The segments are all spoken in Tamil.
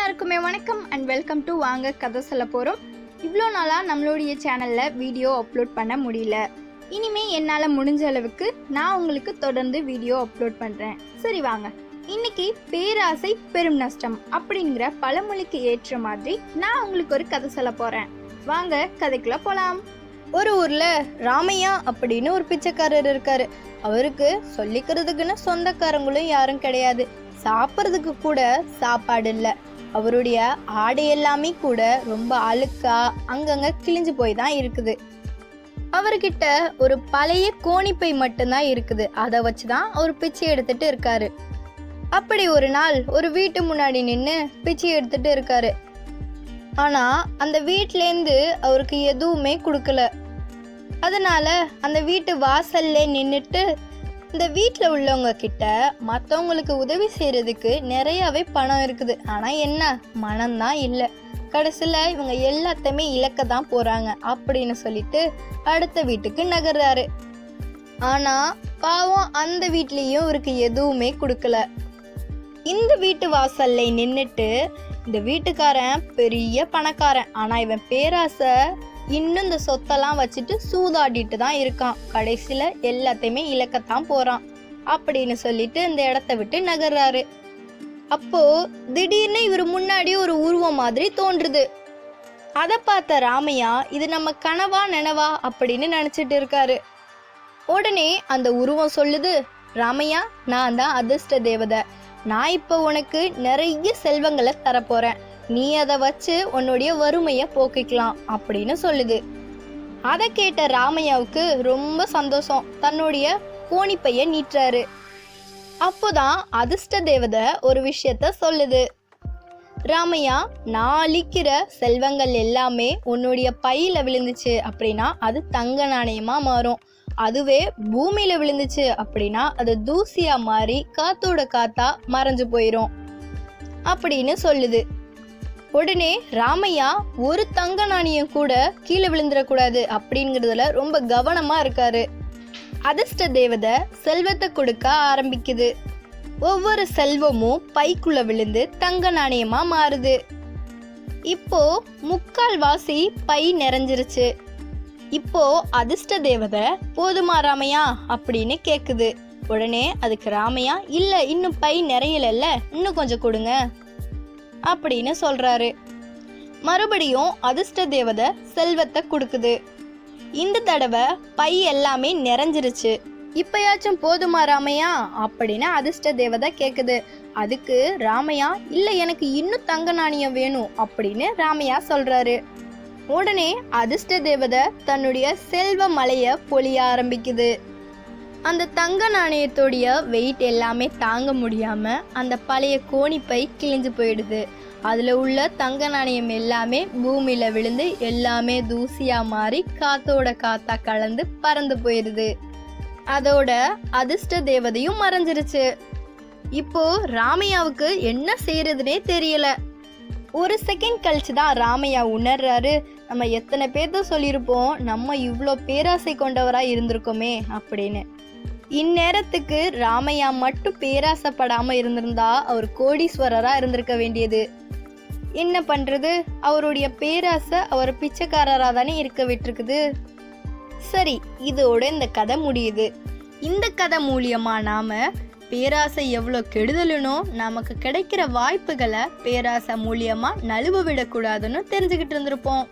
எல்லாருக்குமே வணக்கம் அண்ட் வெல்கம் டு வாங்க கதை சொல்ல போகிறோம். இவ்வளோ நாளாக நம்மளுடைய சேனலில் வீடியோ அப்லோட் பண்ண முடியல. இனிமேல் என்னால் முடிஞ்ச அளவுக்கு நான் உங்களுக்கு தொடர்ந்து வீடியோ அப்லோட் பண்ணுறேன். சரி வாங்க, இன்னைக்கு பேராசை பெரும் நஷ்டம் அப்படிங்கிற பழமொழிக்கு ஏற்ற மாதிரி நான் உங்களுக்கு ஒரு கதை சொல்ல போகிறேன். வாங்க கதைக்குள்ள போகலாம். ஒரு ஊரில் ராமையா அப்படின்னு ஒரு பிச்சைக்காரர் இருக்காரு. அவருக்கு சொல்லிக்கிறதுக்குன்னு சொந்தக்காரங்களும் யாரும் கிடையாது. சாப்பிட்றதுக்கு கூட சாப்பாடு இல்லை. அவருடைய ஆடை எல்லாமே கூட ரொம்ப அழுக்கா அங்கங்க கிழிஞ்சு போய் தான் இருக்குது. அவர்கிட்ட ஒரு பழைய கோணிப்பை மட்டும்தான் இருக்குது. அதை வச்சுதான் அவர் பிச்சை எடுத்துட்டு இருக்காரு. அப்படி ஒரு நாள் ஒரு வீட்டு முன்னாடி நின்று பிச்சை எடுத்துட்டு இருக்காரு. ஆனா அந்த வீட்டிலேருந்து அவருக்கு எதுவுமே கொடுக்கல. அதனால அந்த வீட்டு வாசல்ல நின்றுட்டு இந்த வீட்டில் உள்ளவங்க கிட்ட மற்றவங்களுக்கு உதவி செய்யறதுக்கு நிறையவே பணம் இருக்குது. ஆனால் என்ன மனம்தான் இல்லை. கடைசியில் இவங்க எல்லாத்தையுமே இழக்க தான் போறாங்க அப்படின்னு சொல்லிட்டு அடுத்த வீட்டுக்கு நகர்றாரு. ஆனால் பாவம் அந்த வீட்லேயும் இவருக்கு எதுவுமே கொடுக்கல. இந்த வீட்டு வாசல்ல நின்றுட்டு இந்த வீட்டுக்காரன் பெரிய பணக்காரன். ஆனால் இவன் பேராசை இன்னும் இந்த சொத்தெல்லாம் வச்சுட்டு சூதாடிட்டு தான் இருக்கான். கடைசியில எல்லாத்தையுமே இழக்கத்தான் போறான் அப்படின்னு சொல்லிட்டு இந்த இடத்த விட்டு நகர்றாரு. அப்போ திடீர்னு இவர் முன்னாடி ஒரு உருவம் மாதிரி தோன்றுது. அதை பார்த்த ராமையா இது நம்ம கனவா நினைவா அப்படின்னு நினைச்சிட்டு இருக்காரு. உடனே அந்த உருவம் சொல்லுது, ராமையா, நான் தான் அதிர்ஷ்ட தேவதை. நான் இப்போ உனக்கு நிறைய செல்வங்களை தரப்போறேன். நீ அதை வச்சு உன்னுடைய வறுமையை போக்கிக்கலாம் அப்படின்னு சொல்லுது. அதை கேட்ட ராமையாவுக்கு ரொம்ப சந்தோஷம். தன்னுடைய கோணிப்பைய நீட்டுறாரு. அப்போதான் அதிர்ஷ்ட தேவதை ஒரு விஷயத்த சொல்லுது. ராமையா, நான் அளிக்கிற செல்வங்கள் எல்லாமே உன்னுடைய பையில விழுந்துச்சு அப்படின்னா அது தங்க நாணயமா மாறும். அதுவே பூமியில விழுந்துச்சு அப்படின்னா அது தூசியா மாறி காத்தோட காத்தா மறைஞ்சு போயிடும் அப்படின்னு சொல்லுது. உடனே ராமையா ஒரு தங்க நாணயம் கூட கீழே விழுந்துடக்கூடாது அப்படிங்கிறதுல ரொம்ப கவனமா இருக்காரு. அதிர்ஷ்ட தேவதை செல்வத்தை கொடுக்க ஆரம்பிக்குது. ஒவ்வொரு செல்வமும் பைக்குள்ள விழுந்து தங்க நாணயமா மாறுது. இப்போ 3/4 வாசி பை நிறைஞ்சிருச்சு. இப்போ அதிர்ஷ்ட தேவதை போதுமா ராமையா அப்படின்னு கேக்குது. உடனே அதுக்கு ராமையா, இல்ல இன்னும் பை நிறையல, இன்னும் கொஞ்சம் கொடுங்க அப்படின்னு சொல்றாரு. மறுபடியும் அதிர்ஷ்ட தேவதை செல்வத்தை கொடுக்குது. இந்த தடவை பை எல்லாமே நிறைஞ்சிருச்சு. இப்பயாச்சும் போதுமா ராமையா அப்படின்னு அதிர்ஷ்ட தேவதை கேக்குது. அதுக்கு ராமையா, இல்ல எனக்கு இன்னும் தங்க நாணயம் வேணும் அப்படின்னு ராமையா சொல்றாரு. உடனே அதிர்ஷ்ட தேவதை தன்னுடைய செல்வ மலைய பொழிய ஆரம்பிக்குது. அந்த தங்க நாணயத்தோடைய வெயிட் எல்லாமே தாங்க முடியாம அந்த பழைய கோணிப்பை கிழிஞ்சு போயிடுது. அதுல உள்ள தங்க நாணயம் எல்லாமே பூமியில விழுந்து எல்லாமே தூசியா மாறி காத்தோட காத்தா கலந்து பறந்து போயிடுது. அதோட அதிர்ஷ்ட தேவதையும் மறைஞ்சிருச்சு. இப்போ ராமையாவுக்கு என்ன செய்யறதுனே தெரியல. ஒரு செகண்ட் கழிச்சு தான் ராமையா உணர்றாரு, நம்ம எத்தனை பேர்த்த சொல்லியிருப்போம் நம்ம இவ்வளோ பேராசை கொண்டவரா இருந்திருக்கோமே அப்படின்னு. இந்நேரத்துக்கு ராமையா மட்டும் பேராசைப்படாம இருந்திருந்தா அவர் கோடீஸ்வரரா இருந்திருக்க வேண்டியது. என்ன பண்றது, அவருடைய பேராசை அவர் பிச்சைக்காரரா தானே இருக்க விட்டுருக்குது. சரி, இதோட இந்த கதை முடியுது. இந்த கதை மூலியமா நாம பேராசை எவ்வளோ கெடுதலுனோ நமக்கு கிடைக்கிற வாய்ப்புகளை பேராசை மூலியமா நழுவ விடக்கூடாதுன்னு தெரிஞ்சுக்கிட்டு இருந்திருப்போம்.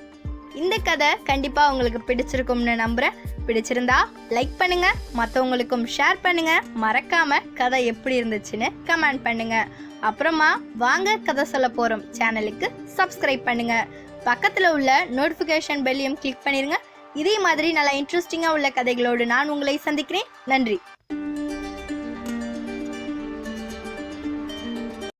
இந்த கதை கண்டிப்பா உங்களுக்கு பிடிச்சிருக்கும்னு நம்புறேன். பிடிச்சிருந்தா லைக் பண்ணுங்க, மற்றவங்களுக்கும் ஷேர் பண்ணுங்க. மறக்காம கதை எப்படி இருந்துச்சுன்னு கமெண்ட் பண்ணுங்க. அப்புறமா வாங்க கதை சொல்ல போறோம் சேனலுக்கு சப்ஸ்கிரைப் பண்ணுங்க. பக்கத்துல உள்ள நோட்டிஃபிகேஷன் பெல்லையும் கிளிக் பண்ணிருங்க. இதே மாதிரி நல்லா இன்ட்ரெஸ்டிங்கா உள்ள கதைகளோடு நான் உங்களை சந்திக்கிறேன். நன்றி.